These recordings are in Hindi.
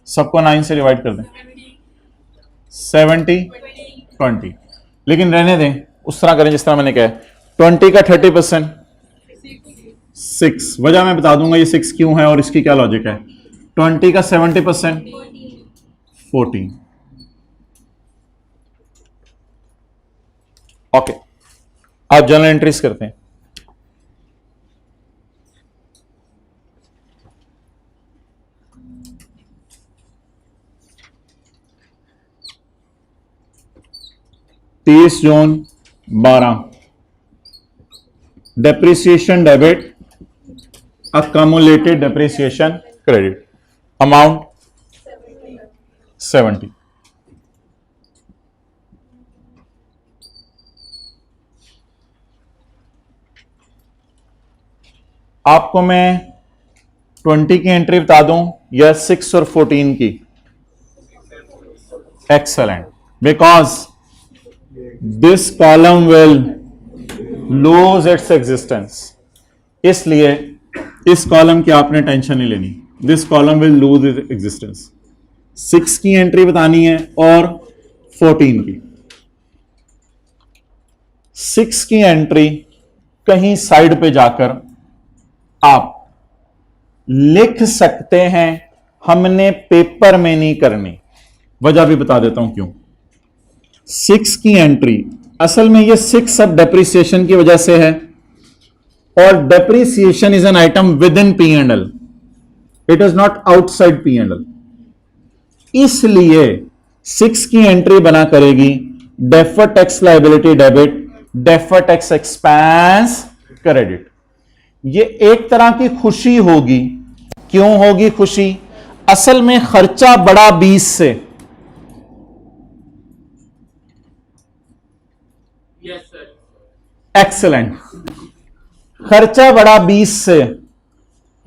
सबको 9 से डिवाइड कर दें। 70 20, लेकिन रहने दें, उस तरह करें जिस तरह मैंने कहा। 20 का 30% 6। वजह मैं बता दूंगा ये 6 क्यों है और इसकी क्या लॉजिक है। 20 का 70% 14। ओके, आप जर्नल एंट्रीज करते हैं। June 12, depreciation debit, accumulated depreciation credit, amount 70। आपको मैं 20 की एंट्री बता दूं या 6 और 14 की? Excellent, because this column will lose its existence, इसलिए इस कॉलम की आपने टेंशन नहीं लेनी। This column will lose its existence. 6 की एंट्री बतानी है और 14 की। 6 की एंट्री कहीं साइड पे जाकर आप लिख सकते हैं, हमने पेपर में नहीं करनी। वजह भी बता देता हूं क्यों। 6 की एंट्री असल में ये 6 अब डेप्रिसिएशन की वजह से है, और depreciation is an item with in P and L, it is not outside P and L. इसलिए 6 की एंट्री बना करेगी deferred tax liability debit, deferred tax expense credit. ये एक तरह की खुशी होगी। क्यों होगी खुशी? असल में खर्चा बड़ा 20 से, एक्सेलेंट, खर्चा बड़ा 20 से,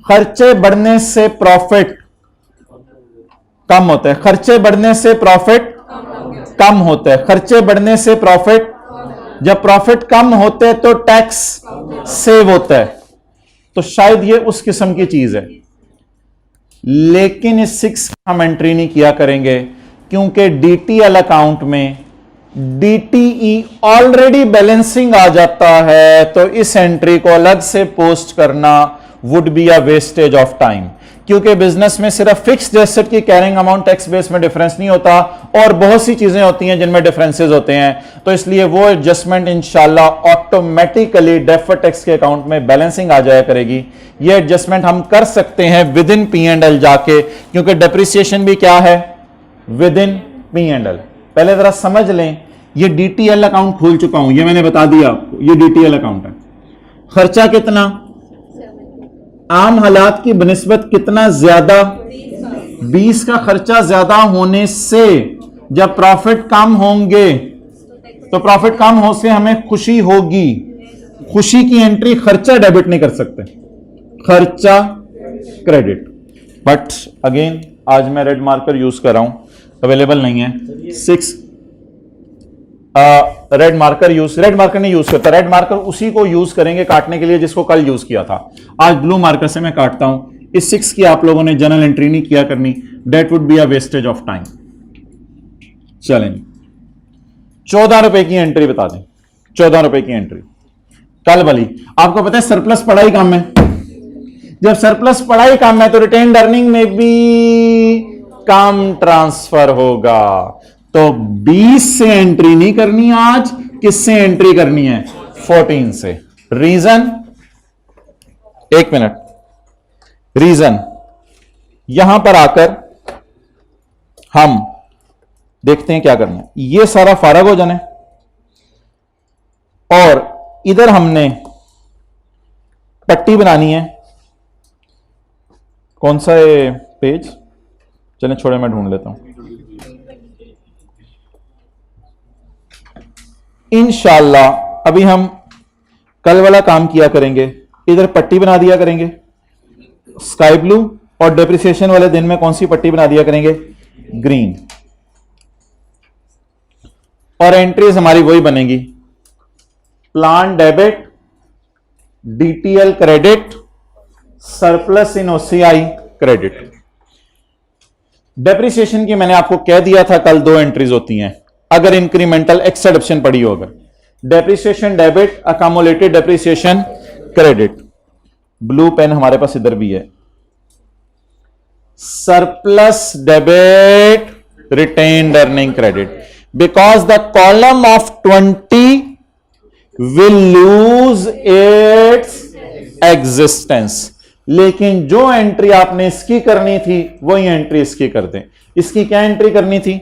खर्चे बढ़ने से प्रॉफिट कम होता है, खर्चे बढ़ने से प्रॉफिट कम होता है, खर्चे बढ़ने से प्रॉफिट, जब प्रॉफिट कम होते हैं तो टैक्स सेव होता है। तो शायद ये उस किस्म की चीज है, लेकिन इस 6 हम एंट्री नहीं किया करेंगे क्योंकि डीटीएल अकाउंट में डीटीई ऑलरेडी बैलेंसिंग आ जाता है, तो इस एंट्री को अलग से पोस्ट करना would be a wastage of time, क्योंकि बिजनेस में सिर्फ फिक्स्ड एसेट की कैरिंग अमाउंट टैक्स बेस में डिफरेंस नहीं होता, और बहुत सी चीजें होती हैं जिनमें डिफरेंसेस होते हैं। तो इसलिए वो एडजस्टमेंट इंशाल्लाह ऑटोमेटिकली डेफर्ड टैक्स के अकाउंट में बैलेंसिंग आ जाया करेगी। ये एडजस्टमेंट हम कर सकते हैं with in P and L जाके, क्योंकि डेप्रिसिएशन भी क्या है? With in P and L. पहले जरा समझ लें, ये डीटीएल अकाउंट खोल चुका हूं, ये मैंने बता दिया आपको, ये डीटीएल अकाउंट है। खर्चा कितना? आम हालात की बनिस्बत कितना ज्यादा? 20 का खर्चा ज्यादा होने से जब प्रॉफिट कम होंगे तो प्रॉफिट कम हो से हमें खुशी होगी। खुशी की एंट्री खर्चा डेबिट नहीं कर सकते, खर्चा क्रेडिट। बट अगेन आज मैं रेड मार्कर यूज कर रहा हूं, अवेलेबल नहीं है 6। रेड मार्कर नहीं यूज करता, रेड मार्कर उसी को यूज करेंगे काटने के लिए जिसको कल यूज किया था। आज ब्लू मार्कर से मैं काटता हूं। इस 6 की आप लोगों ने जनरल एंट्री नहीं किया करनी, that would be a wastage of time. चलें, 14 रुपए की एंट्री बता दें। 14 रुपए की एंट्री कल वाली। आपको पता है सरप्लस पढ़ाई काम है, जब सरप्लस पढ़ाई काम है तो रिटेन्ड अर्निंग में भी कम ट्रांसफर होगा। तो 20 से एंट्री नहीं करनी आज, किससे एंट्री करनी है? 14 से। रीजन, एक मिनट, रीजन यहां पर आकर हम देखते हैं क्या करना है। ये सारा फारग हो जाना है और इधर हमने पट्टी बनानी है। कौन सा है पेज? चलें छोड़े, मैं ढूंढ लेता हूं। इंशाल्लाह अभी हम कल वाला काम किया करेंगे, इधर पट्टी बना दिया करेंगे स्काई ब्लू, और डेप्रिसिएशन वाले दिन में कौन सी पट्टी बना दिया करेंगे? ग्रीन। और एंट्रीज हमारी वही बनेगी, plan debit, DTL credit, surplus in OCI credit. Depreciation की मैंने आपको कह दिया था कल, दो एंट्रीज होती हैं अगर इंक्रीमेंटल एक्सेप्शन पड़ी हो। अगर depreciation debit, accumulated depreciation credit. Blue pen हमारे पास इधर भी है। Surplus debit, retained earning credit, because the column of 20 will lose its existence। लेकिन जो एंट्री आपने इसकी करनी थी वही एंट्री इसकी कर दें। इसकी क्या एंट्री करनी थी?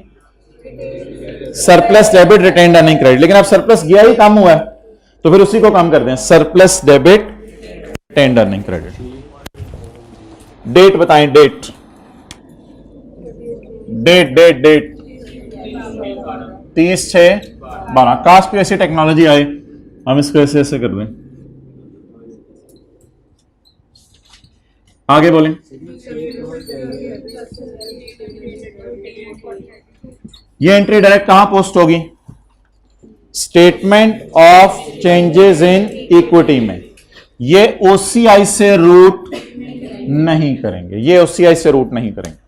Surplus debit retained earning credit. लेकिन अब सरप्लस गया ही, काम हुआ है, तो फिर उसी को काम कर दें, surplus debit retained earning credit. Date बताएं, date date date date 30/6/12। Cash पे ऐसी टेक्नोलॉजी आए हम इसको ऐसे ऐसे कर दें। आगे बोलें। ये एंट्री डायरेक्ट कहां पोस्ट होगी? Statement of changes in equity में। ये ओसीआई से रूट नहीं करेंगे, ये ओसीआई से रूट नहीं करेंगे।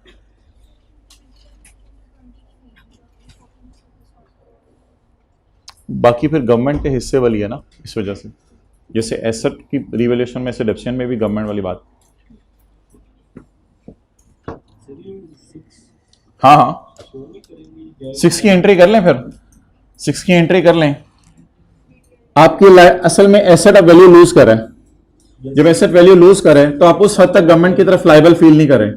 बाकी फिर गवर्नमेंट के हिस्से वाली है ना, इस वजह से, जैसे एसेट की रिवैल्यूएशन में, डिडक्शन में भी गवर्नमेंट वाली बात। हाँ हाँ, 6 की एंट्री कर लें, फिर 6 की एंट्री कर लें। आपकी असल में एसेट ऑफ वैल्यू लूज कर रहा है। जब एसेट वैल्यू लूज करे तो आप उस हद तक गवर्नमेंट की तरफ लायबल फील नहीं करें।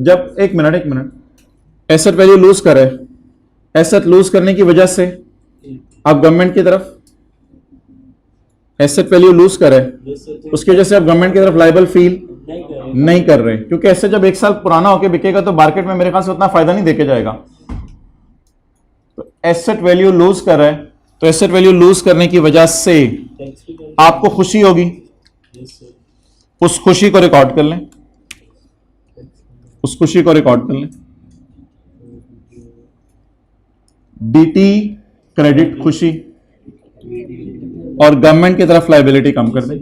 जब एक मिनट, एसेट वैल्यू लूज करे, एसेट लूज करने की वजह से आप गवर्नमेंट की तरफ, एसेट वैल्यू लूज करे उसकी वजह से आप गवर्नमेंट की तरफ लायबल फील नहीं कर रहे, क्योंकि एसेट जब 1 साल पुराना होकर बिकेगा तो मार्केट में मेरे ख्याल से उतना फायदा नहीं देके जाएगा। तो एसेट वैल्यू लूज कर रहा है, तो एसेट वैल्यू लूज करने की वजह से आपको खुशी होगी, उस खुशी को रिकॉर्ड कर लें, उस खुशी को रिकॉर्ड कर लें। डीटी क्रेडिट खुशी, और गवर्नमेंट की तरफ लायबिलिटी कम कर दें।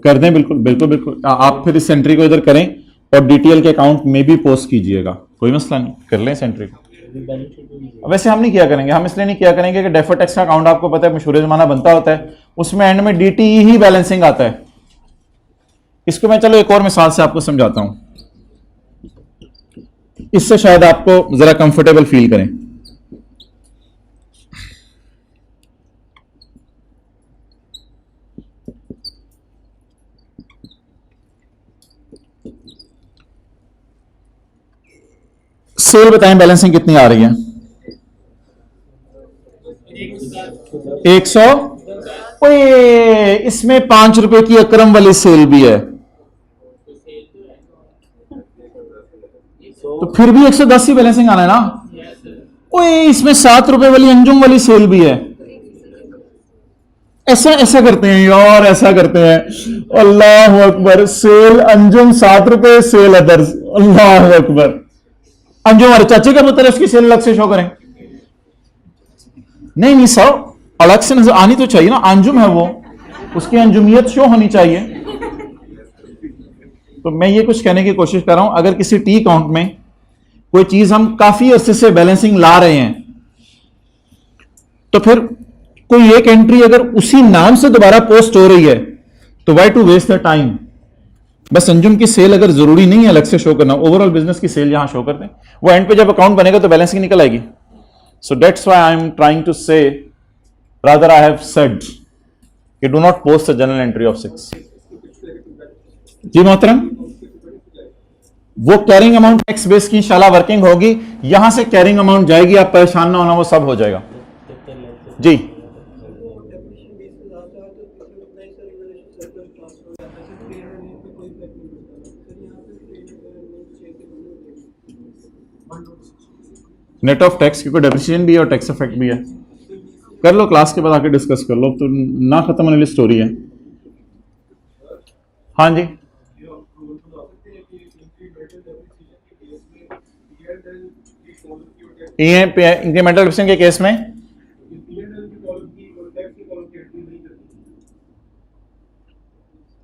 कर दें, बिल्कुल बिल्कुल बिल्कुल। आप फिर इस एंट्री को इधर करें और डीटीएल के अकाउंट में भी पोस्ट कीजिएगा, कोई मसला नहीं, कर लें इस एंट्री को। वैसे हम नहीं किया करेंगे, हम इसलिए नहीं किया करेंगे कि डेफर्ड टैक्स का अकाउंट आपको पता है मशहूर जमाना बनता होता है, उसमें एंड में डीटीई ही बैलेंसिंग आता है। इसको मैं चलो एक और मिसाल से आपको समझाता हूं, इससे शायद आपको जरा कंफर्टेबल फील करें। सेल बताएं, बैलेंसिंग कितनी आ रही है? 100। ओए, इसमें 5 रुपए की अकरम वाली सेल भी है, तो फिर भी 110 ही बैलेंसिंग आना है ना। ओए, इसमें 7 रुपए वाली अंजुम वाली सेल भी है। ऐसा करते हैं यार, ऐसा करते हैं। अल्लाह अकबर, सेल अंजुम 7 रुपए, सेल अदर्स। अल्लाह अकबर, अंजुम हमारे चाचे का पुत्र है, उसकी सेल अलग से शो करें? नहीं सर, अलग से नजर आनी तो चाहिए ना, अंजुम है वो, उसकी अंजुमियत शो होनी चाहिए। तो मैं ये कुछ कहने की कोशिश कर रहा हूं, अगर किसी टी अकाउंट में कोई चीज हम काफी अरसे से बैलेंसिंग ला रहे हैं, तो फिर कोई एक एंट्री अगर उसी नाम से दोबारा पोस्ट हो रही है तो why to waste the time. बस अंजुम की सेल अगर जरूरी नहीं है अलग से शो करना, ओवरऑल बिजनेस की सेल यहां शो कर दें, वो एंड पे जब अकाउंट बनेगा तो बैलेंसिंग निकल आएगी। So that's why I am trying to say, rather I have said कि do not post a journal entry of 6। जी मोहतरम, वो कैरिंग अमाउंट टैक्स बेस की इंशाल्लाह वर्किंग होगी, यहां से कैरिंग अमाउंट जाएगी, आप परेशान ना होना, वो सब हो जाएगा। जी नेट ऑफ टैक्स, क्योंकि डेप्रिसिएशन भी है और टैक्स इफेक्ट भी है। कर लो, क्लास के बाद आके डिस्कस कर लो, तो ना खत्म होने वाली स्टोरी है। हाँ जी, इंक्रीमेंटल डेप्रिसिएशन के केस में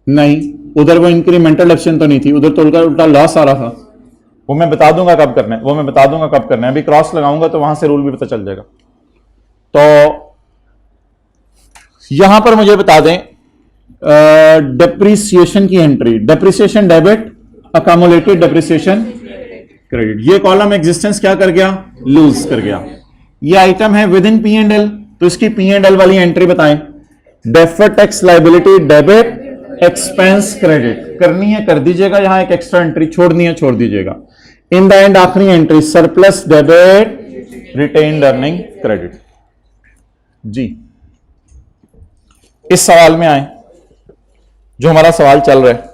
नहीं, उधर वो इंक्रीमेंटल एक्शन तो नहीं थी, उधर तो उल्टा उल्टा लॉस आ रहा था। वो मैं बता दूंगा कब करना है, वो मैं बता दूंगा कब करना है। अभी क्रॉस लगाऊंगा तो वहां से रूल भी पता चल जाएगा। तो यहां पर मुझे बता दें डेप्रिसिएशन की entry, depreciation debit, accumulated depreciation credit. ये कॉलम एग्जिस्टेंस क्या कर गया, लूज कर गया। ये आइटम है with in P and L, तो इसकी पी एंड एल वाली एंट्री बताएं। Deferred tax liability debit, expense credit करनी है कर दीजिएगा, यहां एक एक्स्ट्रा एंट्री छोड़नी है छोड़ दीजिएगा। इन द एंड आखिरी entry surplus debit, retained earning credit. जी इस सवाल में आए, जो हमारा सवाल चल रहा है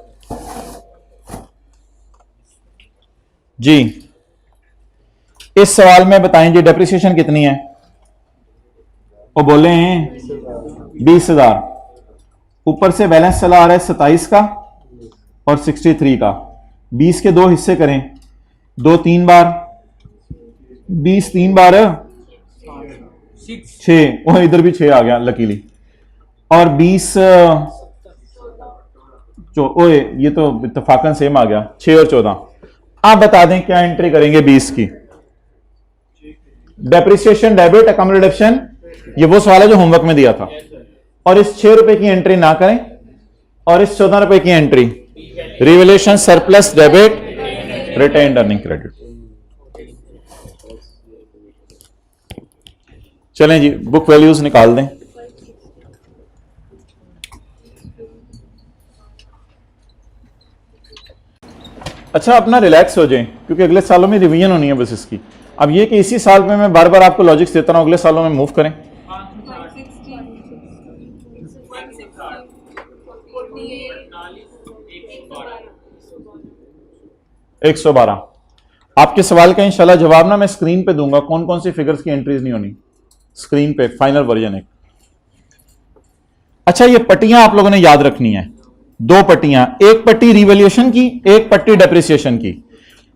जी, इस सवाल में बताएं जी डेप्रिसिएशन कितनी है। वो बोले हैं 20,000, ऊपर से बैलेंस चला आ रहा है 27 का और 63 का। 20 के दो हिस्से करें, 2 3 बार, 20 3 बार 6, वो इधर भी 6 आ गया लकीली, और 20 ओए ये तो इत्तेफाकन सेम आ गया, 6 और 14। आप बता दें क्या एंट्री करेंगे 20 की। डेप्रिसिएशन डेबिट, अकामुलेशन, ये वो सवाल है जो होमवर्क में दिया था। और इस 6 रुपए की एंट्री ना करें, और इस 14 रुपए की entry revaluation surplus debit, retained earning credit. चलें जी बुक वैल्यूज निकाल दें। अच्छा अपना रिलैक्स हो जाएं, क्योंकि अगले सालों में रिवीजन होनी है बस इसकी। अब ये कि इसी साल में मैं बार बार आपको लॉजिक्स देता रहा हूं, अगले सालों में मूव करें। 112। आपके सवाल का इंशाल्लाह जवाब ना मैं स्क्रीन पे दूंगा, कौन कौन सी फिगर्स की एंट्रीज नहीं होनी स्क्रीन पे, फाइनल वर्जन है। अच्छा ये पट्टियां आप लोगों ने याद रखनी है, 2 पट्टियां, एक पट्टी रिवैल्यूएशन की, एक पट्टी डेप्रिसिएशन की।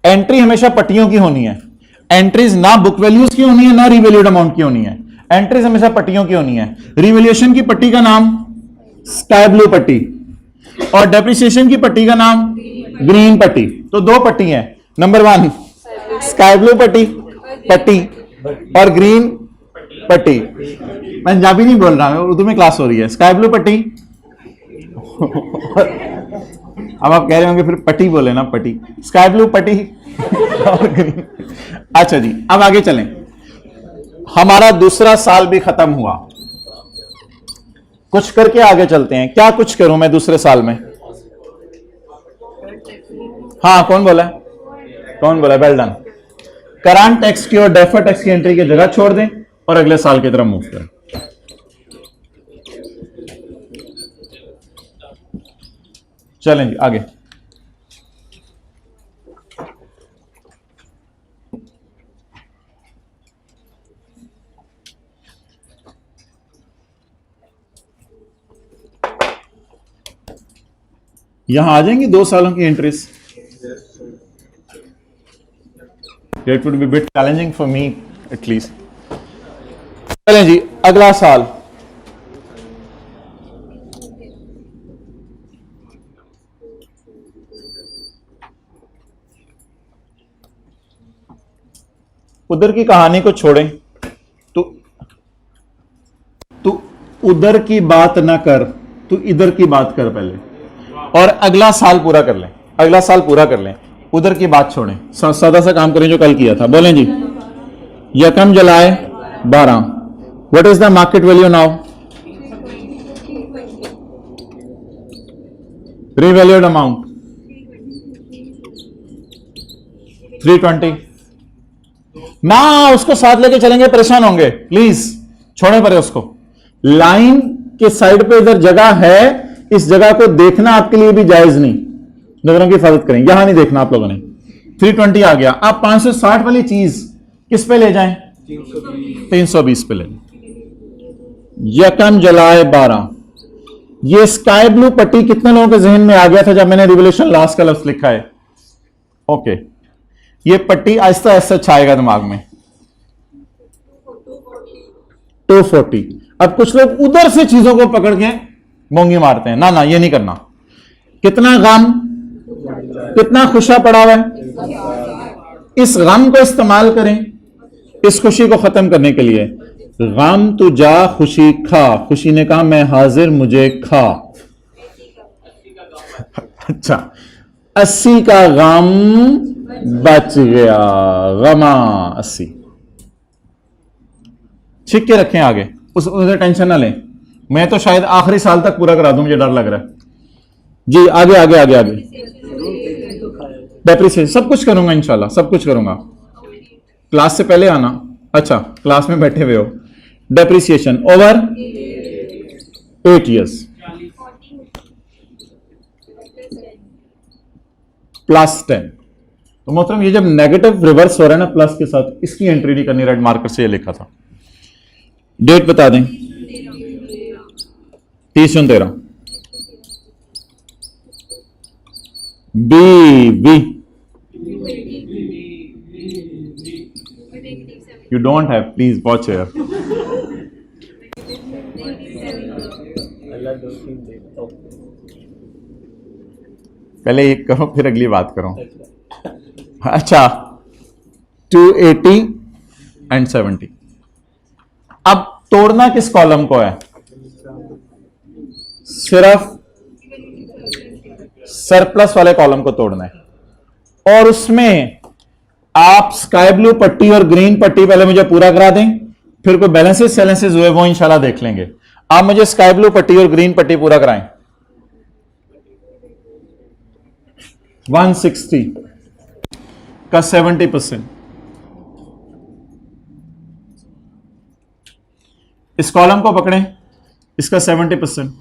एंट्री हमेशा पट्टियों की होनी है, एंट्रीज ना बुक वैल्यूज की होनी है ना रिवैल्यूड अमाउंट की होनी है, एंट्रीज हमेशा पट्टियों की होनी है। रिवैल्यूएशन की पट्टी का नाम स्काई ब्लू पट्टी, और डेप्रिसिएशन की पट्टी का नाम ग्रीन पट्टी। तो 2 पट्टी हैं, नंबर 1 स्काई ब्लू पट्टी और ग्रीन पट्टी। पंजाबी नहीं बोल रहा, उर्दू में क्लास हो रही है। स्काई ब्लू पट्टी अब आप कह रहे होंगे फिर पट्टी बोले ना, पट्टी, स्काई ब्लू पट्टी और ग्रीन। अच्छा जी अब आगे चलें, हमारा दूसरा साल भी खत्म हुआ, कुछ करके आगे चलते हैं। क्या कुछ करूं मैं दूसरे साल में? हाँ कौन बोला है, कौन बोला? Well done. करंट टैक्स की और डेफर्ड टैक्स की एंट्री की जगह छोड़ दें और अगले साल की तरफ मूव करें। चलें जी आगे। यहां आ जाएंगी 2 सालों की entries. It would be a bit challenging for me at least. चलें जी अगला साल। उधर की कहानी को छोड़ें, तू उधर की बात ना कर, तू इधर की बात कर पहले, और अगला साल पूरा कर लें, अगला साल पूरा कर लें, उधर की बात छोड़ें, सादा सा काम करें जो कल किया था। बोलें जी, यकम जुलाई 12, what is the market value now? Revalued amount 320 ना, उसको साथ लेके चलेंगे, परेशान होंगे, प्लीज छोड़े परे उसको। लाइन के साइड पे इधर जगह है, इस जगह को देखना आपके लिए भी जायज नहीं, नजरों की हिफाजत करें, यहां नहीं देखना आप लोगों ने। 320 आ गया, आप 560 वाली चीज किस पे ले जाएं? 320 पे ले लें। यकम जुलाई 12, ये स्काई ब्लू पट्टी कितने लोगों के जहन में आ गया था जब मैंने रिवोल्यूशन लॉस का लफ्ज लिखा है? ओके, ये पट्टी आहिस्ता आहिस्ता छाएगा दिमाग में। 240। अब कुछ लोग उधर से चीजों को पकड़ के मोंगी मारते हैं, ना ना ये नहीं करना, कितना गम, कितना खुशा पड़ा हुआ है। इस गम को इस्तेमाल करें इस खुशी को खत्म करने के लिए। गम तू जा खुशी खा, खुशी ने कहा मैं हाजिर मुझे खा। अच्छा, 80 का गम बच गया, गमा 80। छिक के रखें आगे, उसे टेंशन ना लें। मैं तो शायद आखिरी साल तक पूरा करा दूं, मुझे डर लग रहा है जी। आगे आगे आगे आगे, डेप्रिसिएशन सब कुछ करूंगा इंशाल्लाह, सब कुछ करूंगा। क्लास से पहले आना। अच्छा, क्लास में बैठे हुए हो। Depreciation over 8 years +10। तो मोहतरम ये जब नेगेटिव रिवर्स हो रहा है ना प्लस के साथ, इसकी एंट्री नहीं करनी। रेड मार्कर से ये लिखा था। डेट बता दें, 30/13। Be you don't have, please watch here. पहले ये करो फिर अगली बात करो। अच्छा, 280 and 70। अब तोड़ना किस कॉलम को है? सिर्फ सरप्लस वाले कॉलम को तोड़ना है। और उसमें आप स्काई ब्लू पट्टी और ग्रीन पट्टी पहले मुझे पूरा करा दें, फिर कोई बैलेंसेस सैलेंसेस हुए वो इंशाल्लाह देख लेंगे। आप मुझे स्काई ब्लू पट्टी और ग्रीन पट्टी पूरा कराएं। 160 का 70%। इस कॉलम को पकड़ें, इसका 70%।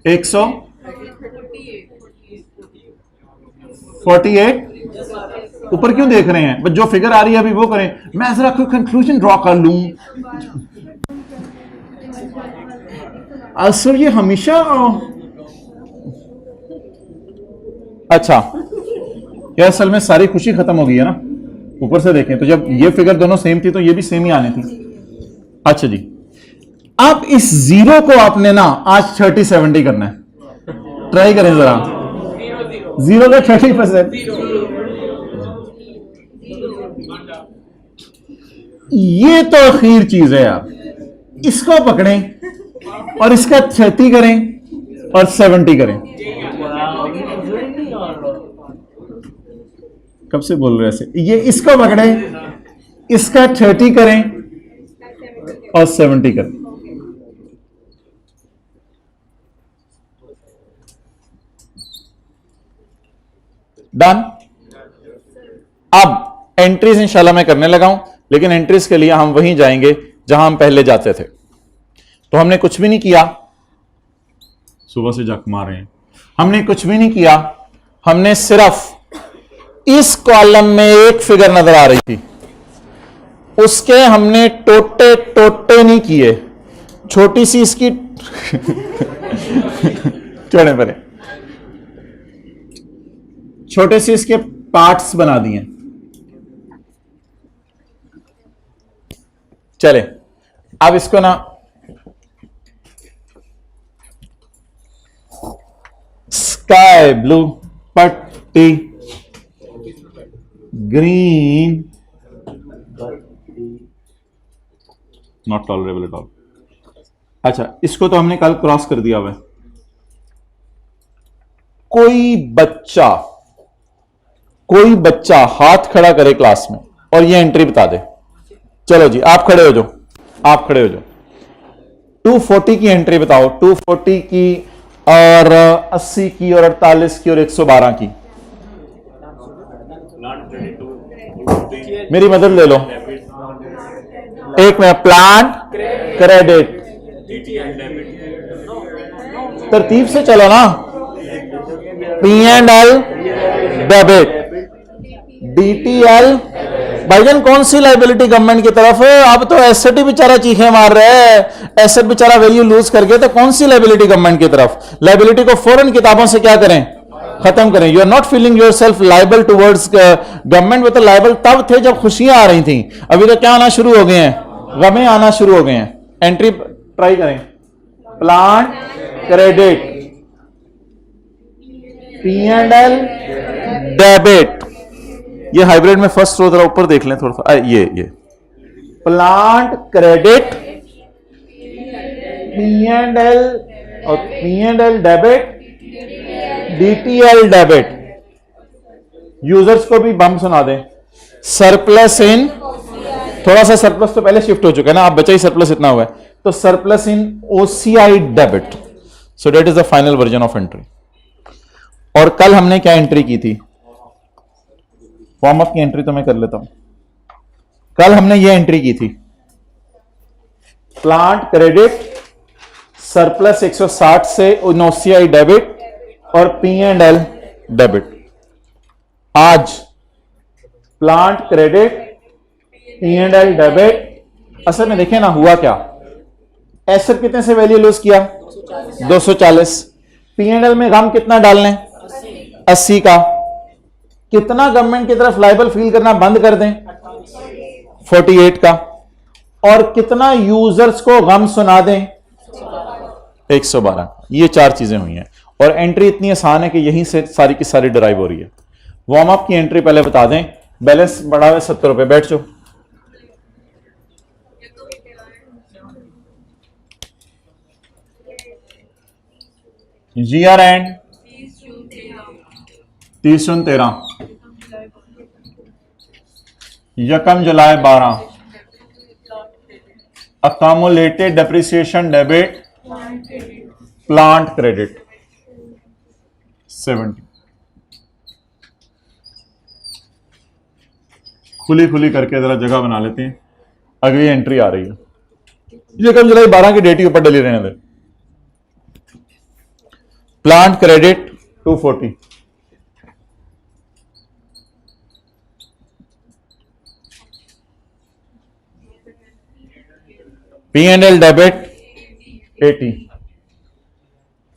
148। ऊपर क्यों देख रहे हैं? बस जो फिगर आ रही है अभी वो करें। मैं जरा कोई कंक्लूजन ड्रॉ कर लूं। सर ये हमेशा अच्छा यार, असल में सारी खुशी खत्म हो गई है ना। ऊपर से देखें तो जब ये फिगर दोनों सेम थी तो ये भी सेम ही आनी थी। अच्छा जी, अब इस जीरो को आपने ना आज 30/70 करना है। ट्राई करें जरा। 0 का 30%। ये तो आखिर चीज है यार। इसको पकड़ें और इसका 30 करें और 70 करें। कब से बोल रहे ऐसे? ये इसको पकड़ें, इसका 30 करें और 70 करें। डन। अब एंट्रीज इंशाल्लाह मैं करने लगा हूं, लेकिन एंट्रीज के लिए हम वहीं जाएंगे जहां हम पहले जाते थे। तो हमने कुछ भी नहीं किया, सुबह से जक मार रहे हैं। हमने कुछ भी नहीं किया, हमने सिर्फ इस कॉलम में एक फिगर नजर आ रही थी, उसके हमने टोटे टोटे नहीं किए। छोटी सी इसकी छोड़े परे, छोटे से इसके पार्ट्स बना दिए। चले अब इसको ना स्काई ब्लू पट्टी, green not tolerable at all. अच्छा, इसको तो हमने कल क्रॉस कर दिया हुआ है। कोई बच्चा हाथ खड़ा करे क्लास में और ये एंट्री बता दे। चलो जी, आप खड़े हो जाओ, आप खड़े हो जाओ। 240 की एंट्री बताओ। 240 की और 80 की और 48 की और 112 की। मेरी मदद ले लो एक में। प्लान, क्रेडिट, तरतीब से चलो ना। P&L डेबिट, DTL भाईजान कौन सी लाइबिलिटी गवर्नमेंट की तरफ है? अब तो एसेट ही बेचारा चीखे मार रहा है, एसेट बेचारा वैल्यू लूज करके, तो कौन सी लाइबिलिटी गवर्नमेंट की तरफ? लाइबिलिटी को फौरन किताबों से क्या करें? खत्म करें। You are not feeling yourself liable towards government. वो तो लाइबल तब थे जब खुशियां आ रही थी, अभी तो क्या आना शुरू हो गए हैं? गमें आना शुरू हो गए हैं। एंट्री ट्राई करें। Plan, credit, P and L debit. ये हाइब्रिड में फर्स्ट रो जरा ऊपर देख लें थोड़ा सा, ये plant credit P and L और P and L debit, DTL debit. Users को भी बम सुना दें। सरप्लस इन, थोड़ा सा सरप्लस तो पहले शिफ्ट हो चुका है ना, आप बचा ही सरप्लस इतना हुआ है, तो surplus in OCI debit. So that is the final version of entry. और कल हमने क्या एंट्री की थी, वार्म अप की एंट्री तो मैं कर लेता हूं। कल हमने ये एंट्री की थी, प्लांट क्रेडिट सरप्लस 160 से ओसीआई डेबिट और पी एंड एल डेबिट। आज plant credit P and L debit. असल में देखें ना हुआ क्या, एसेट कितने से वैल्यू लूज किया 240, पी एंड एल में गम कितना डालने 80 का, कितना गवर्नमेंट की तरफ लाइबल फील करना बंद कर दें 48 का, और कितना यूजर्स को गम सुना दें 112। ये चार चीजें हुई हैं और एंट्री इतनी आसान है कि यहीं से सारी की सारी डिराइव हो रही है। वार्म अप की एंट्री पहले बता दें, बैलेंस बढ़ा हुआ 70 रुपए, बैठ जाओ। जीआर एंड 30 जून 13, यकम जुलाई 12, accumulated depreciation debit plant credit 70। खुली खुली करके जरा जगह बना लेते हैं, अगली एंट्री आ रही है। यकम जुलाई 12 की डेट के ऊपर डली रहने दे। Plant credit 240, P and L debit 80।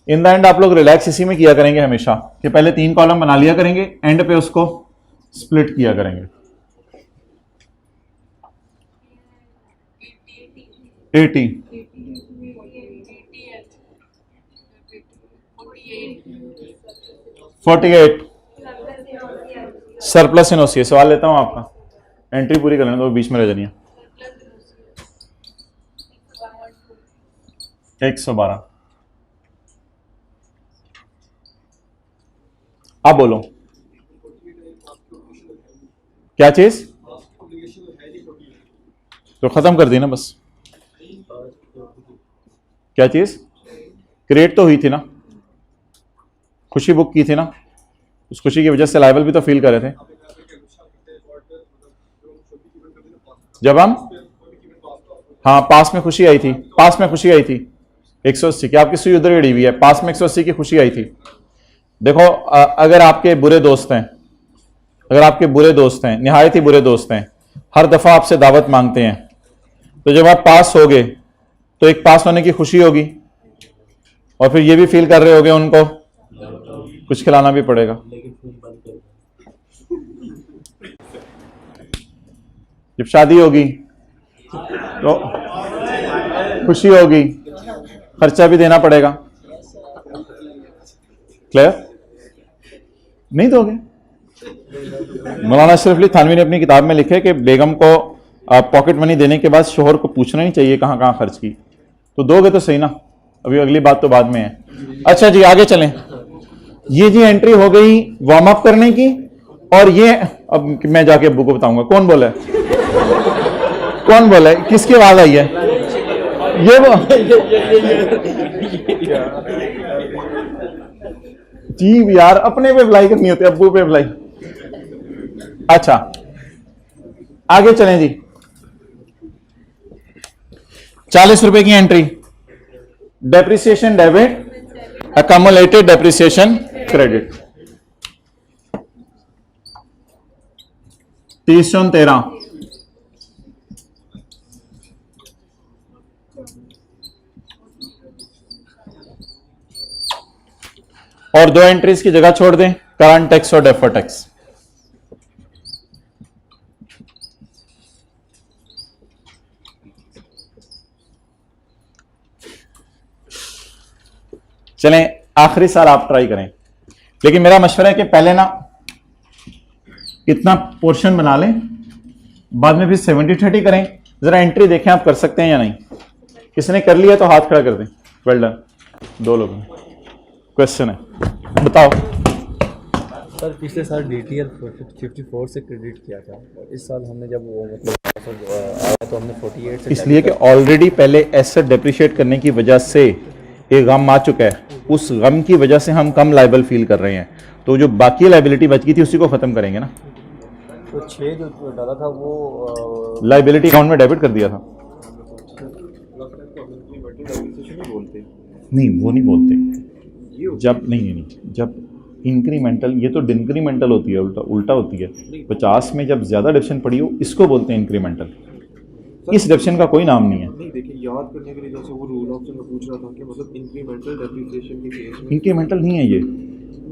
In the end आप लोग रिलैक्स इसी में किया करेंगे हमेशा कि पहले 3 कॉलम बना लिया करेंगे, एंड पे उसको स्प्लिट किया करेंगे। 80, 48 सरप्लस इन ओसीए। सवाल लेता हूं आपका, एंट्री पूरी कर लेना तो बीच में रह जानी है। 112। आप बोलो क्या चीज, तो खत्म कर दी ना बस। क्या चीज क्रिएट तो हुई थी ना, खुशी बुक की थी ना, उस खुशी की वजह से लाइबल भी तो फील कर रहे थे। जब हम, हाँ पास में खुशी आई थी, पास में खुशी आई थी 180 की, आपकी सुई उधर अड़ी हुई है, पास में 180 की खुशी आई थी। देखो अगर आपके बुरे दोस्त हैं, अगर आपके बुरे दोस्त हैं, निहायत ही बुरे दोस्त हैं, हर दफा आपसे दावत मांगते हैं, तो जब आप पास होगे तो एक पास होने की खुशी होगी और फिर ये भी फील कर रहे होगे उनको कुछ खिलाना भी पड़ेगा। जब शादी होगी तो खुशी होगी, खर्चा भी देना पड़ेगा। क्लियर? नहीं दोगे? मौलाना अशरफ अली थानवी ने अपनी किताब में लिखे कि बेगम को पॉकेट मनी देने के बाद शोहर को पूछना ही चाहिए कहां कहां खर्च की, तो दोगे तो सही ना, अभी अगली बात तो बाद में है। अच्छा जी आगे चलें। ये जी एंट्री हो गई वार्म अप करने की, और ये अब मैं जाके अब्बू को बताऊंगा। कौन बोला है, कौन बोला है, किसकी आवाज आई है? ये वो जी यार, अपने पे अप्लाई करनी होती है, अब्बू पे अप्लाई। अच्छा आगे चलें जी। 40 रुपए की entry, depreciation debit, accumulated depreciation credit 30 June 13, और 2 एंट्रीज की जगह छोड़ दें, करंट टैक्स और डेफर्ड टैक्स। चलें आखिरी साल आप ट्राई करें, लेकिन मेरा मशवरा है कि पहले ना इतना पोर्शन बना लें, बाद में फिर 70-30 करें। जरा एंट्री देखें आप कर सकते हैं या नहीं। किसने कर लिया तो हाथ खड़ा कर दें। Well done. 2 लोग क्वेश्चन है, बताओ। सर पिछले साल DTL 54 से क्रेडिट किया था और इस साल हमने जब वो मतलब आया तो हमने 48 से, इसलिए कि ऑलरेडी पहले एसेट डेप्रिशिएट करने की वजह से एक गम आ चुका है, उस गम की वजह से हम कम लाइबल फील कर रहे हैं, तो जो बाकी लाइबिलिटी बच गई थी उसी को खत्म करेंगे ना। तो 6 जो डाला था वो लाइबिलिटी अकाउंट में डेबिट कर दिया था। नहीं वो नहीं बोलते, जब नहीं, जब इंक्रीमेंटल, ये तो डिक्रीमेंटल होती है, उल्टा होती है। 50 में जब ज्यादा डिडक्शन पड़ी हो इसको बोलते हैं इंक्रीमेंटल। इस डिडक्शन का कोई नाम नहीं है। नहीं देखिए, याद करने के लिए जैसे वो रूल ऑप्शन में पूछ रहा था कि मतलब इंक्रीमेंटल डेप्रिसिएशन के केस में इंक्रीमेंटल नहीं है ये,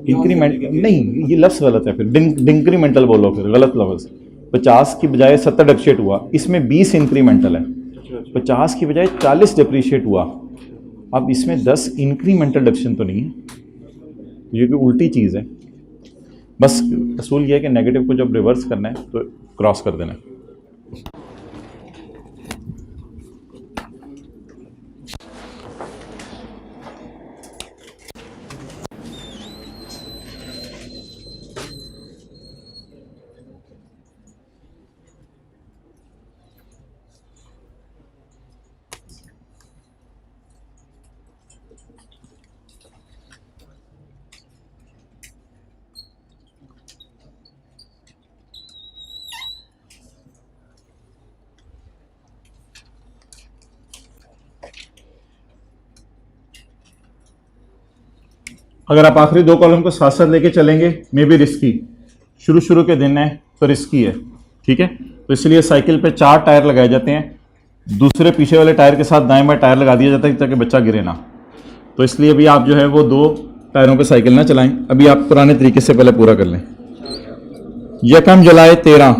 इंक्रीमेंट नहीं, ये लफ्ज गलत है। फिर डिक्रीमेंटल बोलो, फिर गलत लफ्ज। 50 की बजाय 70 डेप्रिशिएट हुआ, इसमें 20 इंक्रीमेंटल है। 50 की बजाय 40 डेप्रिशिएट हुआ, अब इसमें 10 इंक्रीमेंटल डिडक्शन तो नहीं है, ये कोई उल्टी चीज़ है। बस असूल ये है कि नेगेटिव को जब रिवर्स करना है तो क्रॉस कर देना है। अगर आप आखिरी 2 कॉलम को साथ साथ लेके चलेंगे मे बी रिस्की, शुरू के दिन है तो रिस्की है, ठीक है। तो इसलिए साइकिल पे 4 टायर लगाए जाते हैं, दूसरे पीछे वाले टायर के साथ दाएं बाएं टायर लगा दिया जाता है ताकि बच्चा गिरे ना। तो इसलिए भी आप जो है वो 2 टायरों पे साइकिल ना चलाएं। अभी आप पुराने तरीके से पहले पूरा कर लें। यकम जुलाई 13,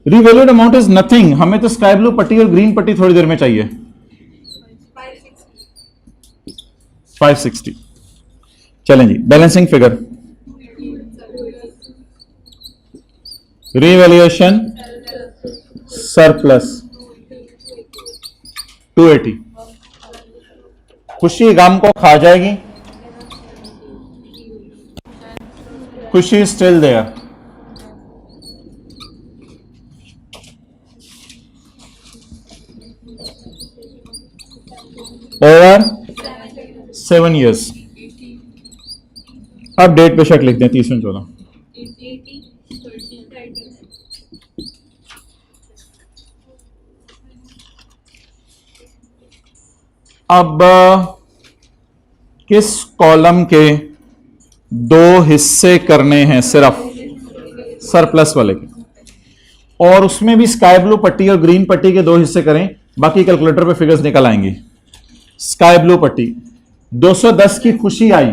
रिवैल्यूड अमाउंट इज नथिंग, हमें तो स्काई ब्लू पट्टी और ग्रीन पट्टी थोड़ी देर में चाहिए। 560। चलें जी, बैलेंसिंग फिगर, रिवैल्यूएशन सरप्लस 280। खुशी गम को खा जाएगी, खुशी स्टिल देयर। Over 7 years। अब डेट पे शक लिख दें, 30/14। अब किस कॉलम के 2 हिस्से करने हैं सिर्फ, सरप्लस वाले के, और उसमें भी स्काई ब्लू पट्टी और ग्रीन पट्टी के 2 हिस्से करें, बाकी कैलकुलेटर पे फिगर्स निकल आएंगी। स्काई ब्लू पट्टी 210 की खुशी आई,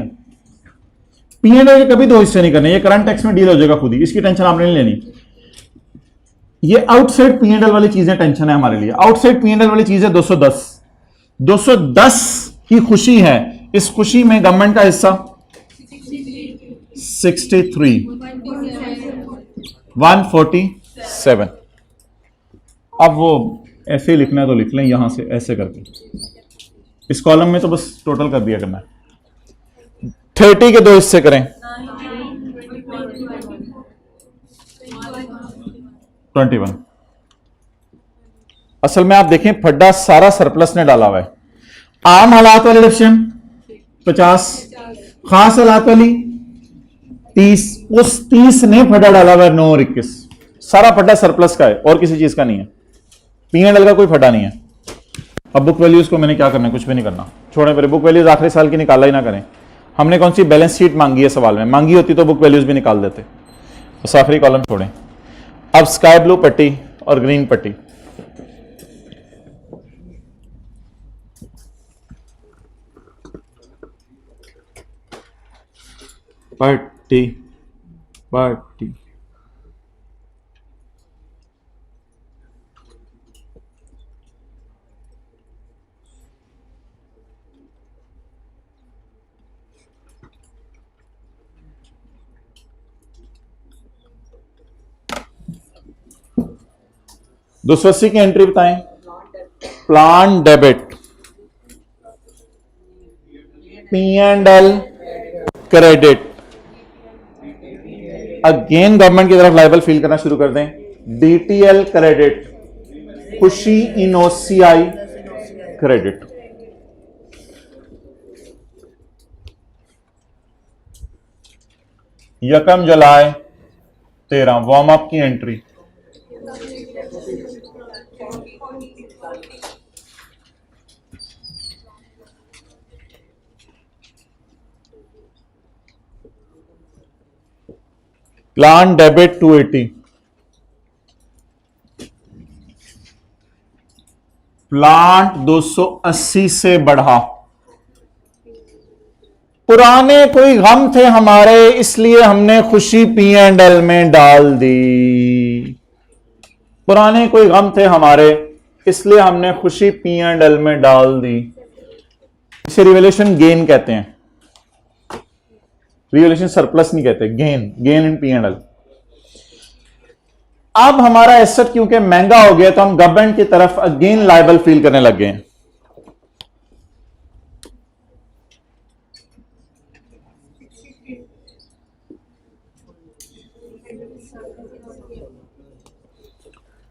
P&L के कभी 2 हिस्से नहीं करने, ये करंट टैक्स में डील हो जाएगा खुद ही, इसकी टेंशन आपने नहीं लेनी। ये आउटसाइड P&L वाली चीजें टेंशन है हमारे लिए। आउटसाइड P&L वाली चीज है 210 की खुशी है, इस खुशी में गवर्नमेंट का हिस्सा 63, 147। अब वो ऐसे ही लिखना है तो लिख लें, यहां से ऐसे करके इस कॉलम में तो बस टोटल कर दिया करना है। 30 के 2 हिस्से करें, 21। असल में आप देखें फड्डा सारा सरप्लस ने डाला हुआ है। आम हालात वाली डिडक्शन 50, खास हालात वाली 30, उस 30 ने फड्डा डाला हुआ है 9 और 21। सारा फड्डा सरप्लस का है और किसी चीज का नहीं है, P&L का कोई फड्डा नहीं है। अब बुक वैल्यूज को मैंने क्या करना है, कुछ भी नहीं करना, छोड़ें परे। बुक वैल्यूज आखिरी साल की निकाला ही ना करें। हमने कौन सी बैलेंस शीट मांगी है सवाल में, मांगी होती तो बुक वैल्यूज भी निकाल देते। बस आखिरी कॉलम छोड़ें। अब स्काई ब्लू पट्टी और ग्रीन पट्टी, पट्टी पट्टी 280 की एंट्री बताएं। Plan debit, P&L credit. Again government की तरफ लाइबल फील करना शुरू कर दें। DTL क्रेडिट, खुशी इन OCI क्रेडिट। यकम जुलाई 13 वार्म अप की एंट्री। प्लान डेबिट 280, प्लांट 280 से बढ़ा। पुराने कोई गम थे हमारे, इसलिए हमने खुशी P&L में डाल दी। पुराने कोई गम थे हमारे, इसलिए हमने खुशी P&L में डाल दी। इसे रिवैल्यूएशन गेन कहते हैं, रिवैल्यूएशन सरप्लस नहीं कहते, गेन, गेन इन P&L। अब हमारा एसेट क्योंकि महंगा हो गया तो हम गवर्नमेंट की तरफ अगेन लायबल फील करने लग गए।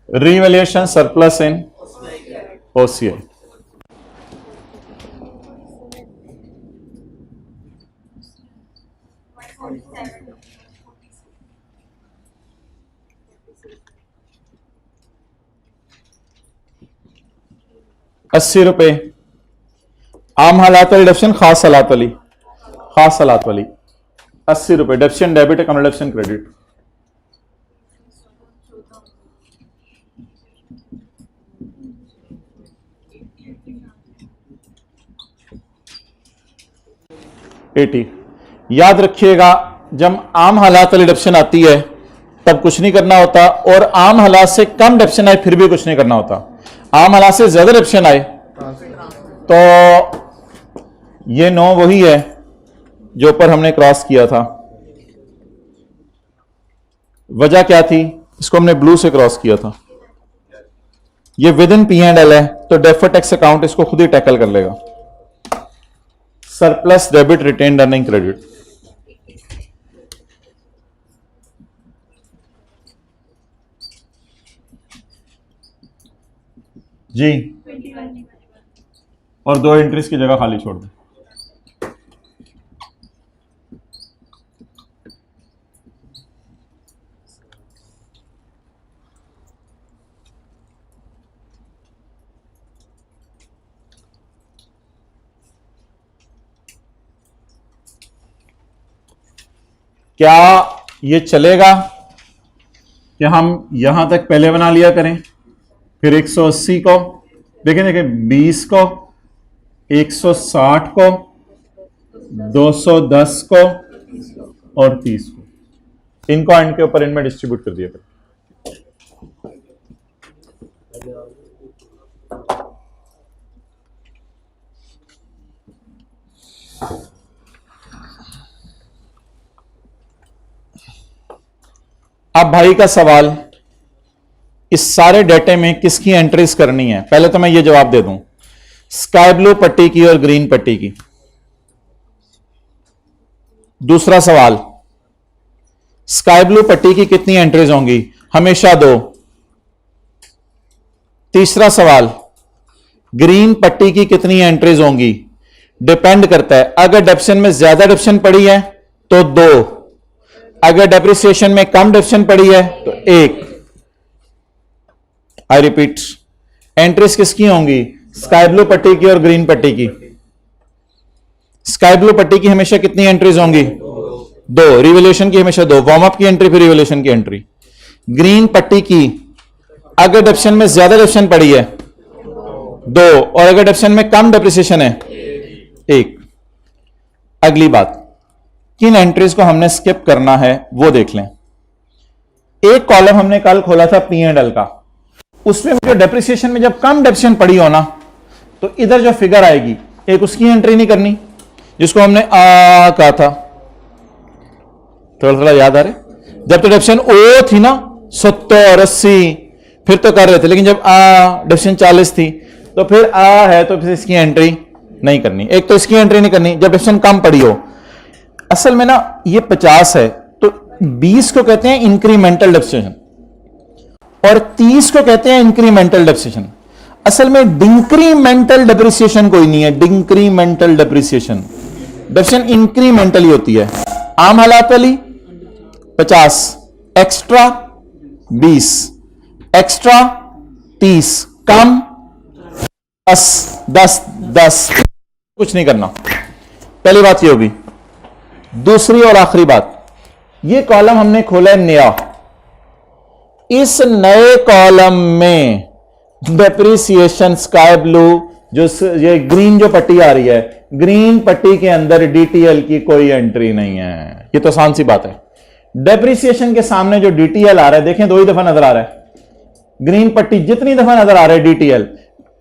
रिवैल्यूएशन सरप्लस इन OCI। ₹80 आम हालात वाली डिडक्शन, खास हालात वाली, खास हालात वाली ₹80 deduction debit, account deduction credit. $80। याद रखिएगा जब आम हालात वाली डिडक्शन आती है तब कुछ नहीं करना होता, और आम हालात से कम डिडक्शन आए फिर भी कुछ नहीं करना होता। आम हालात से ज्यादा डिडक्शन आए तो ये 9 वही है जो ऊपर हमने क्रॉस किया था। वजह क्या थी, इसको हमने ब्लू से क्रॉस किया था। ये विद इन P&L है तो डेफर्ड टैक्स अकाउंट इसको खुद ही टैकल कर लेगा। Surplus debit, retained earning credit. जी, और 2 एंट्रीज की जगह खाली छोड़ दें। क्या ये चलेगा कि हम यहां तक पहले बना लिया करें, फिर 180 को देखें, 20 को, 160 को, 210 को और 30 को, इनको एंड के ऊपर इनमें डिस्ट्रीब्यूट कर दिया करें। अब भाई का सवाल, इस सारे डेटे में किसकी एंट्रीज करनी है? पहले तो मैं ये जवाब दे दूं, स्काई ब्लू पट्टी की और ग्रीन पट्टी की। दूसरा सवाल, स्काई ब्लू पट्टी की कितनी एंट्रीज होंगी? हमेशा 2। तीसरा सवाल, ग्रीन पट्टी की कितनी एंट्रीज होंगी? डिपेंड करता है, अगर डेप्शन में ज्यादा डेप्शन पड़ी है तो 2, अगर डेप्रिसिएशन में कम डेप्शन पड़ी है तो 1। आई रिपीट, एंट्रीज किसकी होंगी? स्काई ब्लू पट्टी की और ग्रीन पट्टी की। स्काई ब्लू पट्टी की हमेशा कितनी एंट्रीज होंगी? 2। रिवैल्यूएशन की हमेशा 2, वार्म अप की एंट्री फिर रिवैल्यूएशन की एंट्री। ग्रीन पट्टी की अगर डेप्शन में ज्यादा डेप्शन पड़ी है 2, और अगर डेप्शन में कम डेप्रिसिएशन है 1। अगली बात, किन एंट्रीज को हमने स्किप करना है वो देख लें। एक कॉलम हमने कल खोला था P&L का, उसमें मुझे डेप्रिसिएशन में जब कम डेप्शन पड़ी हो ना तो इधर जो फिगर आएगी एक उसकी एंट्री नहीं करनी, जिसको हमने कहा था। थोड़ा थोड़ा याद आ रहे? जब तो डेप्शन O थी ना 70, 80, फिर तो कर रहे थे, लेकिन जब डेफिनेशन 40 थी तो फिर है तो फिर इसकी एंट्री नहीं करनी। एक तो इसकी एंट्री नहीं करनी जब डेफिनेशन कम पड़ी हो। असल में ना ये 50 है तो 20 को कहते हैं इंक्रीमेंटल डेप्रिसिएशन और 30 को कहते हैं इंक्रीमेंटल डेप्रिसिएशन। असल में डिंक्रीमेंटल डेप्रिसिएशन कोई नहीं है। डिंक्रीमेंटल डेप्रिसिएशन डेप्रिसिएशन इंक्रीमेंटल ही होती है। आम हालात वाली 50, एक्स्ट्रा 20, एक्स्ट्रा 30, कम 10 कुछ नहीं करना। पहली बात ये होगी। दूसरी और आखिरी बात, ये कॉलम हमने खोला है नया। इस नए कॉलम में डेप्रिसिएशन स्काई ब्लू जो ये ग्रीन जो पट्टी आ रही है, ग्रीन पट्टी के अंदर डीटीएल की कोई एंट्री नहीं है। ये तो आसान सी बात है। डेप्रिसिएशन के सामने जो डीटीएल आ रहा है, देखें 2 ही दफा नजर आ रहा है। ग्रीन पट्टी जितनी दफा नजर आ रहा है डीटीएल,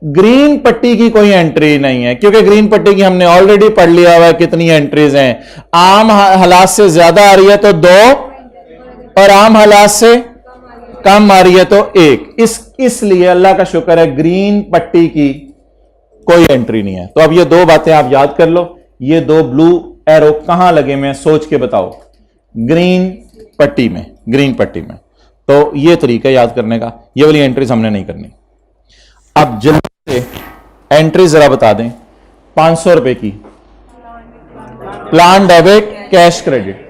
ग्रीन पट्टी की कोई एंट्री नहीं है, क्योंकि ग्रीन पट्टी की हमने ऑलरेडी पढ़ लिया हुआ है कितनी एंट्रीज हैं। आम हालात से ज्यादा आ रही है तो 2 और आम हालात से कम आ रही है तो 1। इसलिए अल्लाह का शुक्र है ग्रीन पट्टी की कोई एंट्री नहीं है। तो अब ये 2 बातें आप याद कर लो। ये 2 ब्लू एरो कहां लगे हुए हैं सोच के बताओ। ग्रीन पट्टी में, ग्रीन पट्टी में। तो ये तरीका याद करने का। ये वाली एंट्रीज हमने नहीं करनी। अब जल्दी से एंट्री जरा बता दें। 500 रुपए की प्लान डेबिट कैश क्रेडिट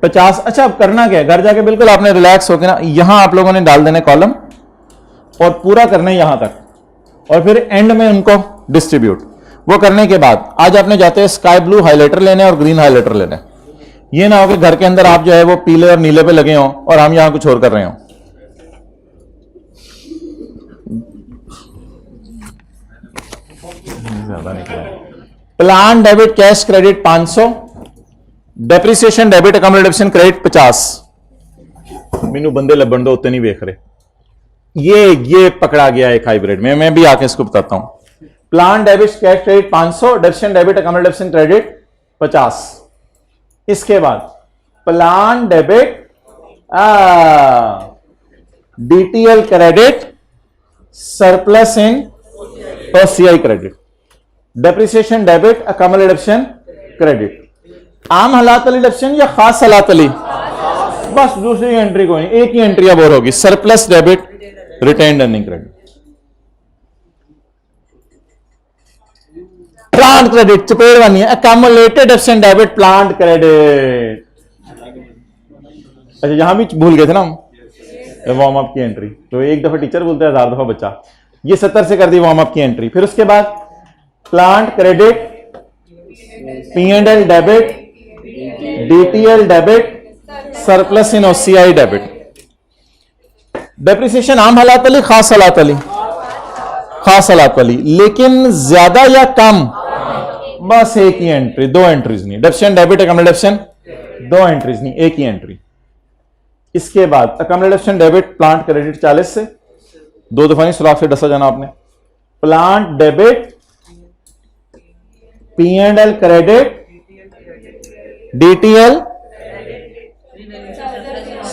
50। अच्छा अब करना क्या है, घर जाके बिल्कुल आपने रिलैक्स होकर ना यहां आप लोगों ने डाल देने कॉलम और पूरा करना है यहां तक और फिर एंड में उनको डिस्ट्रीब्यूट। वो करने के बाद आज आपने जाते हैं स्काई ब्लू हाइलाइटर लेने और ग्रीन हाइलाइटर लेने। ये ना हो कि घर के अंदर आप जो है वो पीले और नीले पे लगे हों और हम यहां कुछ और कर रहे हों। Plan debit cash credit 500, depreciation debit accommodation credit 50। मैनू बंदे लबन दो उतने नहीं देख रहे। ये पकड़ा गया एक हाइब्रिड में। मैं भी आके इसको बताता हूं। Plan debit cash credit 500, depreciation debit accommodation credit 50। इसके बाद plan debit DTL credit surplus in OCI credit, depreciation debit accommodation credit. आम हालात वाली डेप्रिसिएशन या खास हालात वाली? बस दूसरी एंट्री कोई नहीं, एक ही एंट्री अब और होगी। Surplus debit retained earning credit. Plant credit चपेट बनी है। Accumulated depreciation debit plant credit. अच्छा यहां भी भूल गए थे ना हम वार्म अप की एंट्री। तो एक दफा टीचर बोलते हैं 1000 दफा बच्चा। ये 70 से कर दी वार्म अप की एंट्री। फिर उसके बाद plant credit, P&L debit, DTL debit, surplus in OCI debit. Depreciation आम हालात वाली खास हालात वाली? खास हालात वाली। लेकिन ज्यादा या कम? बस एक ही एंट्री, 2 एंट्रीज नहीं। डेप्रिसिएशन डेबिट अकोमोडेशन 2 एंट्रीज नहीं, एक ही एंट्री। इसके बाद अकोमोडेशन डेबिट प्लांट क्रेडिट 40 से 2 दफा नहीं सुराख से डसा जाना आपने। Plant debit, P&L credit, DTL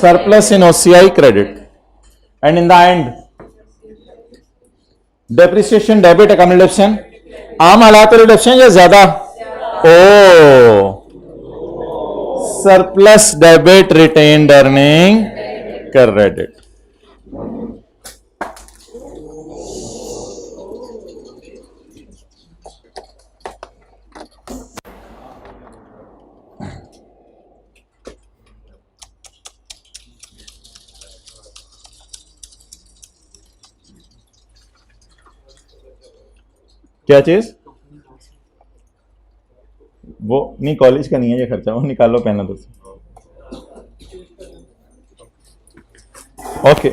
surplus in OCI credit and in the end depreciation debit accommodation आम हालात वाली डेप्रिसिएशन या ज्यादा? ओ surplus debit retained earning credit. क्या चीज? वो नहीं, कॉलेज का नहीं है ये खर्चा। वो निकालो पहना तो। ओके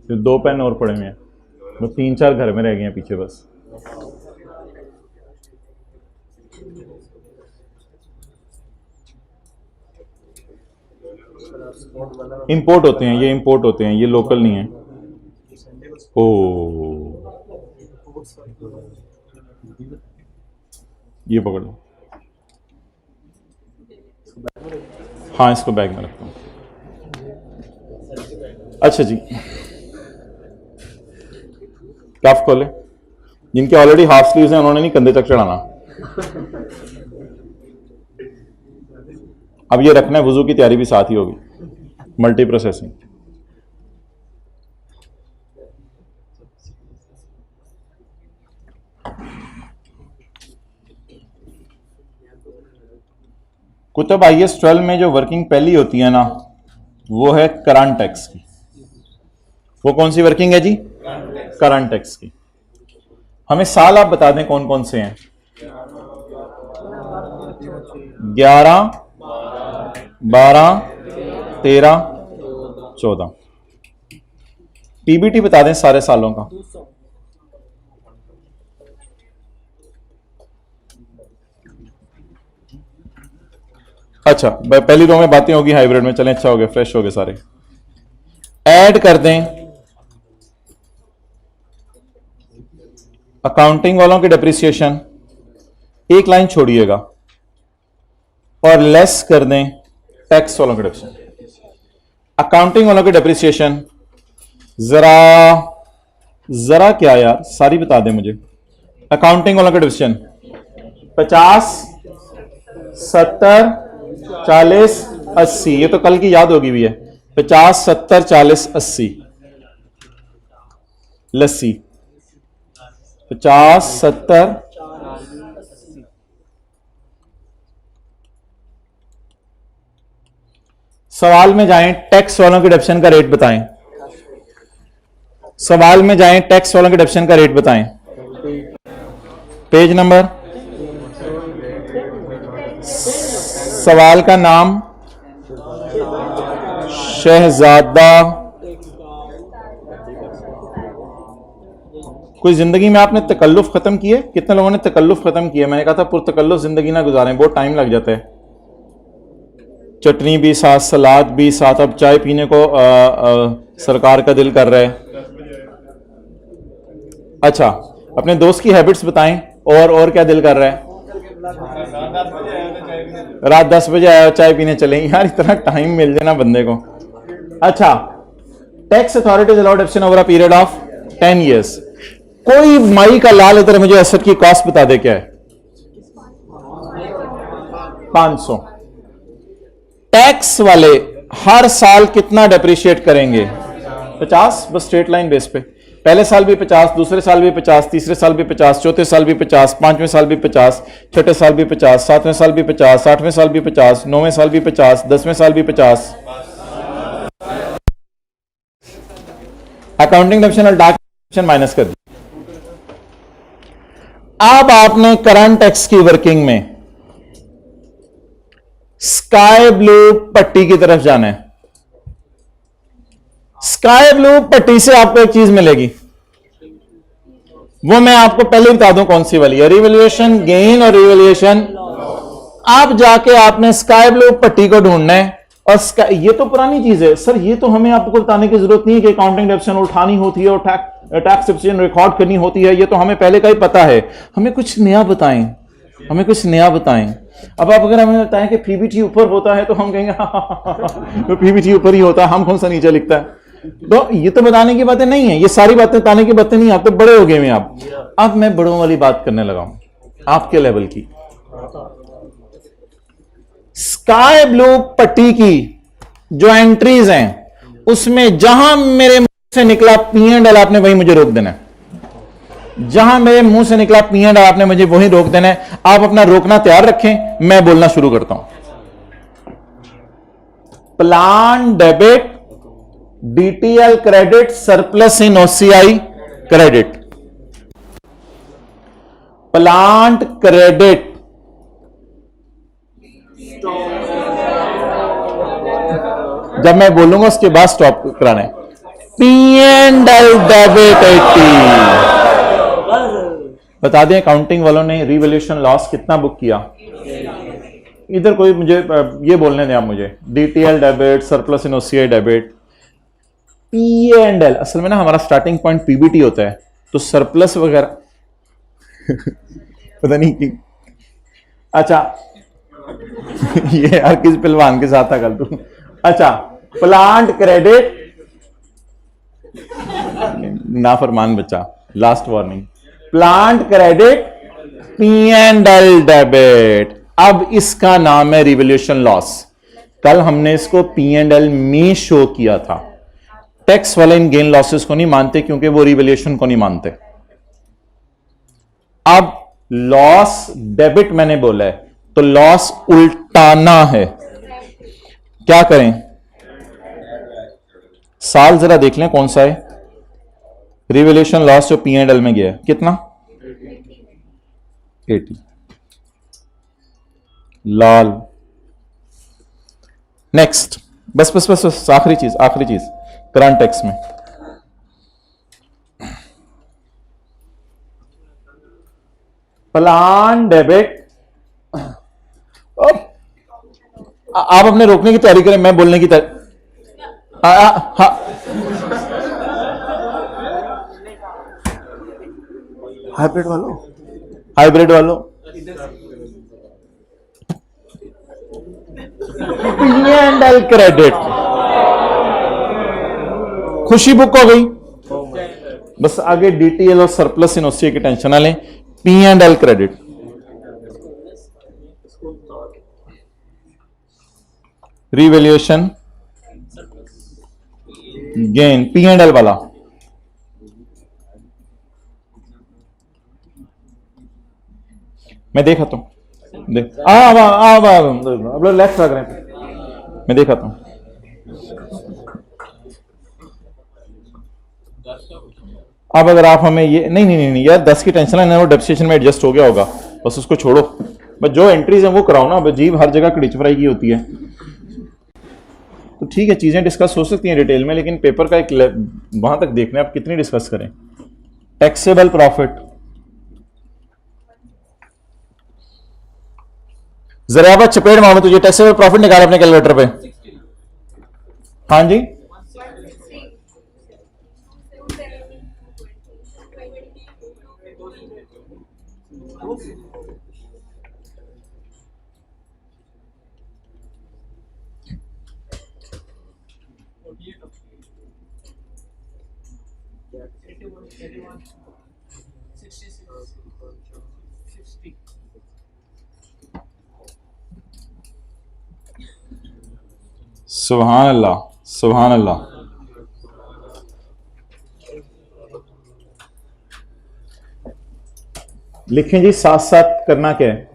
तो 2 पेन और पड़े हुए हैं। वो 3-4 घर में रह गए हैं पीछे बस। इंपोर्ट होते हैं ये, इंपोर्ट होते हैं ये, लोकल नहीं है। ओ ये पकड़ लो। हाँ, इसको बैग में रखता हूँ। अच्छा जी, कफ खोले। जिनके ऑलरेडी हाफ स्लीव्स हैं उन्होंने नहीं कंधे तक चढ़ाना। अब ये रखना है, वुजू की तैयारी भी साथ ही होगी, मल्टी प्रोसेसिंग। कुतुब IS 12 में जो वर्किंग पहली होती है ना, वो है करंट टैक्स की। वो कौन सी वर्किंग है जी? करंट टैक्स की। हमें साल आप बता दें कौन कौन से हैं? 11, 12, 13, 14। PBT बता दें सारे सालों का। अच्छा, पहली रो में बातें होगी हाइब्रिड में। चलें, अच्छा हो गया, फ्रेश हो गए सारे। ऐड कर दें अकाउंटिंग वालों की डिप्रिसिएशन, एक लाइन छोड़िएगा, और लेस कर दें टैक्स वालों की डिप्रिसिएशन। अकाउंटिंग वालों की डिप्रिसिएशन जरा क्या यार, सारी बता दें मुझे। अकाउंटिंग वालों की डिप्रिसिएशन 50, 70, 40, 80। ये तो कल की याद होगी भी है। 50, 70, 40, 80। लस्सी 50, 70, सवाल में जाएं, टैक्स वालों की डिडक्शन का रेट बताएं। सवाल में जाएं, टैक्स वालों की डिडक्शन का रेट बताएं। पेज नंबर, सवाल का नाम, शहजादा। कोई जिंदगी में आपने तकल्लुफ खत्म किए? कितने लोगों ने तकल्लुफ खत्म किए? मैंने कहा था पुरतकल्लुफ जिंदगी ना गुजारें, बहुत टाइम लग जाता है। चटनी भी साथ, सलाद भी साथ। अब चाय पीने को सरकार का दिल कर रहा है। अच्छा, अपने दोस्त की हैबिट्स बताएं। और क्या दिल कर रहा है? रात 10 बजे आया चाय पीने चले। यार इतना टाइम मिल जाए ना बंदे को। अच्छा, tax authorities allowed deduction over a period of 10 years। कोई माई का लाल इधर मुझे एसेट की कॉस्ट बता दे क्या है? 500। टैक्स वाले हर साल कितना डेप्रिशिएट करेंगे? 50, बस स्ट्रेट लाइन बेस पे। पहले साल भी 50, दूसरे साल भी 50, तीसरे साल भी 50, चौथे साल भी 50, पांचवें साल भी 50, छठे साल भी 50, सातवें साल भी 50, आठवें साल भी 50, नौवें साल भी 50, 10वें साल भी 50। अकाउंटिंग डिडक्शन और डाक डिडक्शन माइनस कर दी। अब आपने करंट टैक्स की वर्किंग में स्काई ब्लू पट्टी की तरफ जाना है। स्काई ब्लू पट्टी से आपको एक चीज मिलेगी, वो मैं आपको पहले बता दूं कौन सी वाली है, रिवैल्यूएशन गेन और रिवैल्यूएशन। आप जाके आपने स्काई ब्लू पट्टी को ढूंढना है। और ये तो पुरानी चीज है सर, ये तो हमें आपको बताने की जरूरत नहीं है कि अकाउंटिंग डिडक्शन उठानी होती है और टैक्स डिडक्शन रिकॉर्ड करनी होती है। ये तो हमें पहले का ही पता है। हमें कुछ नया बताएं, हमें कुछ नया बताएं। अब आप अगर हमें बताएं कि पीबीटी ऊपर होता है तो हम कहेंगे तो पीबीटी ऊपर ही होता है, हम कौन सा नीचे लिखता है। तो ये तो बताने की बातें नहीं है, ये सारी बातें बताने की बातें नहीं। आप तो बड़े हो गए हैं। आप अब मैं बड़ों वाली बात करने लगा हूं, आपके लेवल की। स्काई ब्लू पट्टी की जो एंट्रीज हैं उसमें जहां मेरे मुंह से निकला P&L आपने वही मुझे रोक देना है। जहां मेरे मुंह से निकला P&L आपने मुझे वही रोक देना है। आप अपना रोकना तैयार रखें, मैं बोलना शुरू करता हूं। Plan debit, DTL credit, surplus इन OCI क्रेडिट। प्लांट क्रेडिट, जब मैं बोलूंगा उसके बाद स्टॉप कराना है। P&L debit 80। बता दें अकाउंटिंग वालों ने रिवैल्यूएशन लॉस कितना बुक किया? इधर कोई मुझे ये बोलने दें आप मुझे। DTL डेबिट, सरप्लस इन OCI डेबिट, P&L। असल में ना हमारा स्टार्टिंग पॉइंट PBT होता है, तो सरप्लस वगैरह पता नहीं कि। अच्छा, ये हर किस पहलवान के साथ था कल तू। अच्छा, प्लांट क्रेडिट, नाफरमान बच्चा, last warning, plant credit P&L debit. अब इसका नाम है रिवोल्यूशन लॉस। कल हमने इसको P&L में शो किया था। टैक्स वाले इन गेन लॉसेस को नहीं मानते क्योंकि वो रिवोल्यूशन को नहीं मानते। अब लॉस डेबिट मैंने बोला है तो लॉस उल्टाना है। क्या करें? साल जरा देख लें कौन सा है। रिवोल्यूशन लॉस जो P&L में गया है कितना? 80। लाल। नेक्स्ट, बस बस बस बस, आखिरी चीज करंट टैक्स में प्लान डेबिट। आप अपने रोकने की तैयारी करें, मैं बोलने की तैयारी। हाइब्रिड वालों P&L क्रेडिट, खुशी बुक हो गई। बस आगे DTL और सरप्लस इन की टेंशन ना लें। P&L credit, revaluation gain, P&L वाला मैं देखा तो देख अब लेफ्ट लग रहे हैं, मैं देखा था। अब अगर आप हमें ये नहीं यार 10 की टेंशन है ना, वो डेप्रिसिएशन में एडजस्ट हो गया होगा, बस उसको छोड़ो। बस जो एंट्रीज है वो कराओ ना। अजीब हर जगह कड़िच फ्राई की होती है। तो ठीक है, चीजें डिस्कस हो सकती हैं डिटेल में, लेकिन पेपर का एक वहां तक देखना है आप कितनी डिस्कस करें। टैक्सेबल प्रॉफिट, जरा चपेट मारो तुझे। टैक्सेबल प्रॉफिट निकाल अपने कैलकुलेटर पे। हाँ जी, सुभान अल्लाह, सुभान अल्लाह। लिखें जी, साथ साथ करना क्या है।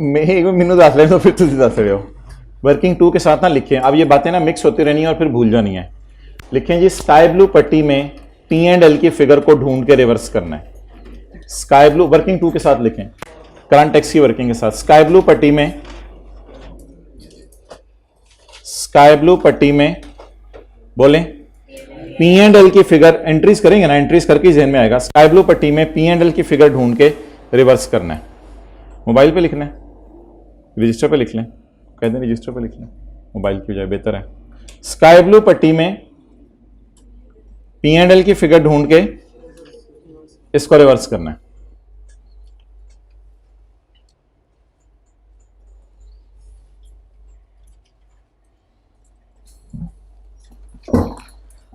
मैनू दस ले तो फिर तुम दस रहे हो। वर्किंग 2 के साथ ना लिखें। अब ये बातें ना मिक्स होती रहनी है और फिर भूल जानी है। लिखें जी, स्काई ब्लू पट्टी में P&L की फिगर को ढूंढ के रिवर्स करना है। स्काई ब्लू वर्किंग 2 के साथ लिखें, करंट टैक्स की वर्किंग के साथ। स्काई ब्लू पट्टी में बोलें P&L की फिगर, एंट्रीज करेंगे ना, एंट्रीज करके जहन में आएगा। स्काई ब्लू पट्टी में P&L की फिगर ढूंढ के रिवर्स करना है। मोबाइल पे लिखना है, रजिस्टर पे लिख लें, कह दें रजिस्टर पे लिख लें, मोबाइल की बजाय बेहतर है। स्काई ब्लू पट्टी में P&L की फिगर ढूंढ के इसको रिवर्स करना है।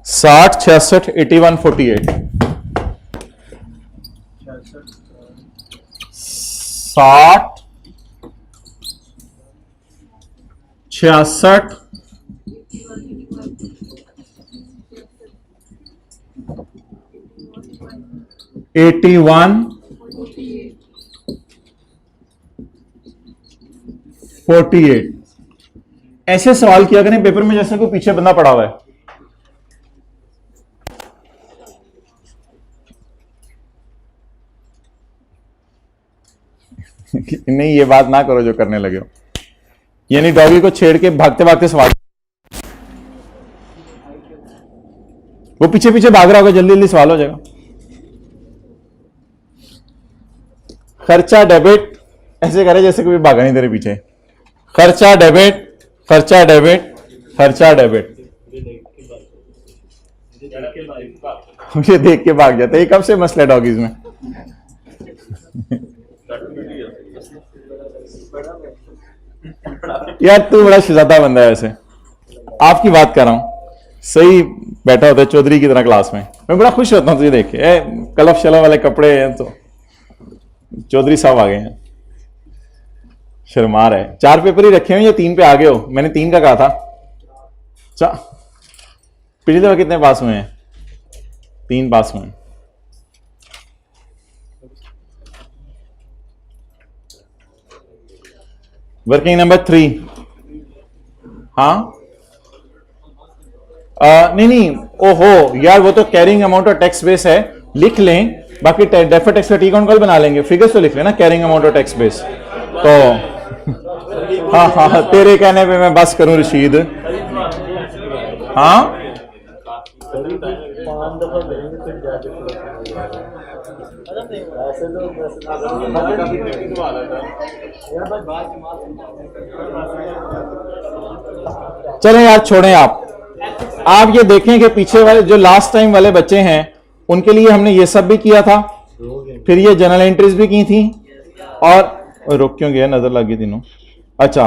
साठ 66 81 48 60 66 81 48। ऐसे सवाल किया करें पेपर में जैसे कोई पीछे बंदा पड़ा हुआ है। नहीं, ये बात ना करो जो करने लगे हो, यानी डॉगी को छेड़ के भागते भागते सवाल, वो पीछे पीछे भाग रहा होगा, जल्दी जल्दी सवाल हो जाएगा। खर्चा डेबिट, ऐसे करे जैसे कोई भागा नहीं तेरे पीछे। खर्चा डेबिट, खर्चा डेबिट, खर्चा डेबिट। मुझे देख के भाग जाता है। ये कब से मसला डॉगीज में। यार तू बड़ा शहजादा बंदा है वैसे, आपकी बात कर रहा हूं, सही बैठा होता है चौधरी की तरह क्लास में। मैं बड़ा खुश होता हूं तुझे देख के, कलफ शलफ वाले कपड़े हैं तो चौधरी साहब आ गए हैं। शर्मा है, 4 पेपर ही रखे हुए या 3 पे आ गए हो? मैंने 3 का कहा था। पिछली दफा कितने पास हुए हैं? 3 पास हुए हैं। Working number 3। हाँ नहीं ओहो यार, वो तो कैरिंग अमाउंट और टैक्स बेस है, लिख लें, बाकी डेफर्ड टैक्स का टी अकाउंट कल बना लेंगे, फिगर्स तो लिख लेना, कैरिंग अमाउंट और टैक्स बेस तो। हाँ तेरे कहने पे मैं बस करूं रशीद। हाँ चलें यार, छोड़ें आप ये देखें कि पीछे वाले जो लास्ट टाइम वाले बच्चे हैं उनके लिए हमने ये सब भी किया था, फिर ये जनरल एंट्रीज भी की थी, और रुक क्यों गया, नजर लगी तीनों। अच्छा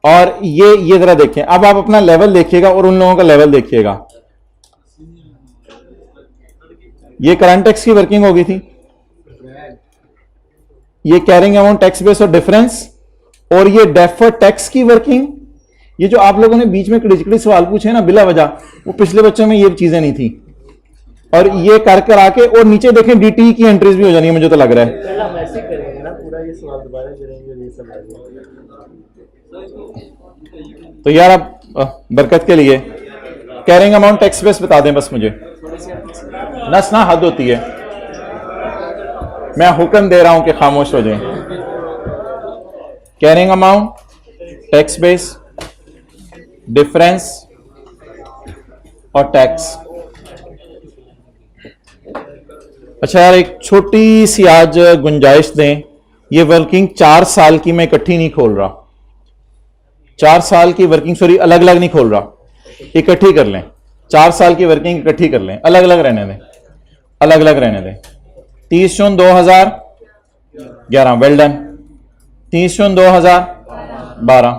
और ये जरा देखें, अब आप अपना लेवल देखिएगा और उन लोगों का लेवल देखिएगा। ये करंट टैक्स की वर्किंग हो गई थी, ये कैरिंग अमाउंट टैक्स बेस और डिफरेंस, और ये डेफर्ड टैक्स की वर्किंग। ये जो आप लोगों ने बीच में क्रिटिकली सवाल पूछे ना बिला वजह, वो पिछले बच्चों में ये चीजें नहीं थी। और ये कर आके और नीचे देखें डीटी की एंट्रीज भी हो जानी है, मुझे तो लग रहा है। तो यार अब बरकत के लिए कैरिंग अमाउंट टैक्स बेस बता दें बस मुझे, नस ना हद होती है, मैं हुक्म दे रहा हूं कि खामोश हो जाए। Carrying amount, tax base, difference और टैक्स। अच्छा यार, एक छोटी सी आज गुंजाइश दें, ये वर्किंग 4 साल की मैं इकट्ठी नहीं खोल रहा, 4 साल की वर्किंग, सॉरी अलग अलग नहीं खोल रहा, इकट्ठी कर लें। 4 साल की वर्किंग इकट्ठी कर लें, अलग अलग रहने दें, अलग अलग रहने दें। 30/6/2011 वेल डन। 30/6/2012,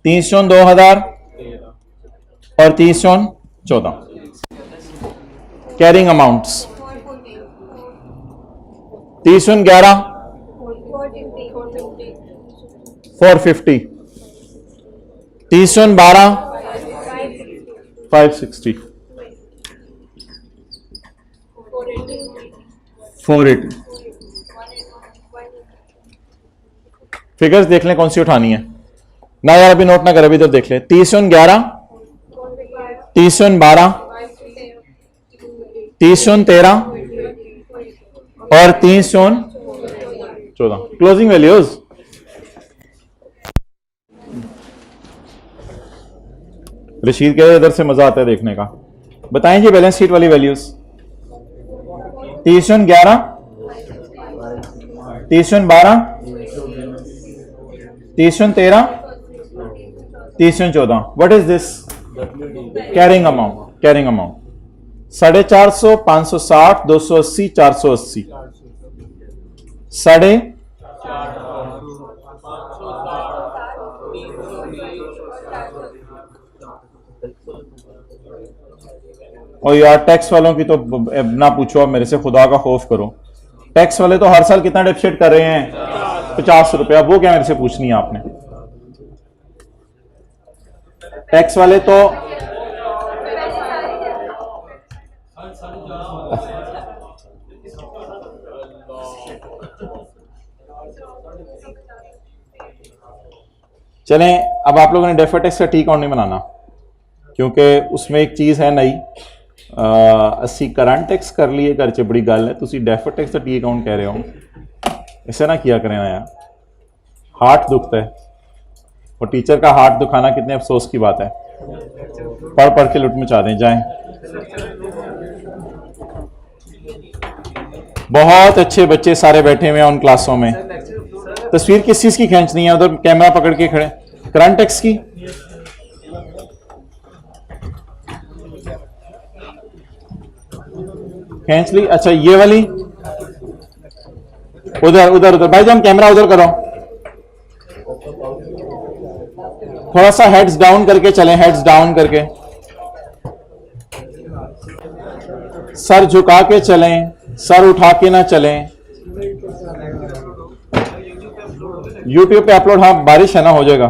30/6/2000 और 30/6/14। Carrying amounts 30/11 450, 30/12 560, 480। फिगर्स देख लें कौन सी उठानी है ना यार, अभी नोट ना कर, अभी तो देख ले। 30/11, 30/12, 30/13 और 30/14। क्लोजिंग वैल्यूज रशीद के इधर से मजा आता है देखने का। बताएं जी बैलेंस शीट वाली values. 30/11, 30/12, 30/13, 30/14। What is this? Carrying amount. Carrying amount 450, 560, 280, 480, 450। और यार टैक्स वालों की तो ना पूछो आप मेरे से, खुदा का खौफ करो। टैक्स वाले तो हर साल कितना डेफिसिट कर रहे हैं? 50 रुपया। वो क्या मेरे से पूछनी है आपने? टैक्स वाले तो चलें, अब आप लोगों ने डेफर्ड टैक्स का टी अकाउंट नहीं बनाना, क्योंकि उसमें एक चीज़ है नई। असी करंट टैक्स कर लिए घर च बड़ी गल है, तुसी डेफर्ड टैक्स का टी अकाउंट कह रहे हो, ऐसा ना किया करें ना यार, हार्ट दुखता है। और टीचर का हार्ट दुखाना कितने अफसोस की बात है। पढ़ पढ़ के लुट मचा दें, जाएं। बहुत अच्छे बच्चे सारे बैठे हुए हैं उन क्लासों में। तस्वीर किस चीज की खींचनी है? उधर कैमरा पकड़ के खड़े, करंट टैक्स की। खींच ली? अच्छा ये वाली उधर उधर उधर भाईजान कैमरा उधर करो, थोड़ा सा हेड्स डाउन करके चलें, हेड्स डाउन करके, सर झुका के चलें, सर उठा के ना चलें। YouTube पे अपलोड, हाँ बारिश है ना, हो जाएगा।